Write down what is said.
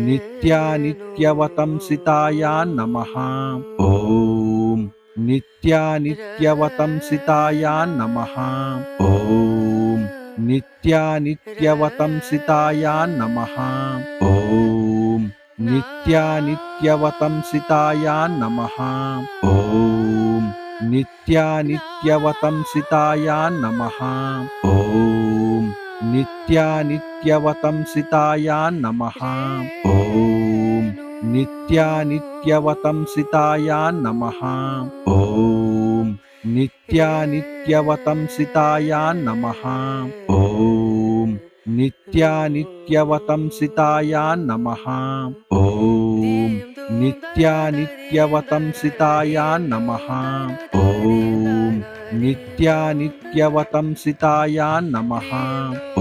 नित्यानित्यवतंसिताया नमः। ॐ नित्यानित्यवतंसिताया नमः। ॐ नित्यानित्यवतंसिताया नमः। ॐ नित्यानित्यवतंसिताया नमः। ॐ नित्यानित्यवतंसिताया नमः। ॐ नित्यानित्यवतंसिताया नमः। ॐ नित्यानित्यवतंसिताया नमः। ॐ नित्यानित्यवतंसिताया नमः। ॐ नित्यानित्यवतंसिताया नमः। ॐ नित्यानित्यवतंसिताया नमः। ॐ नित्यानित्यवतंसिताया नमः। ॐ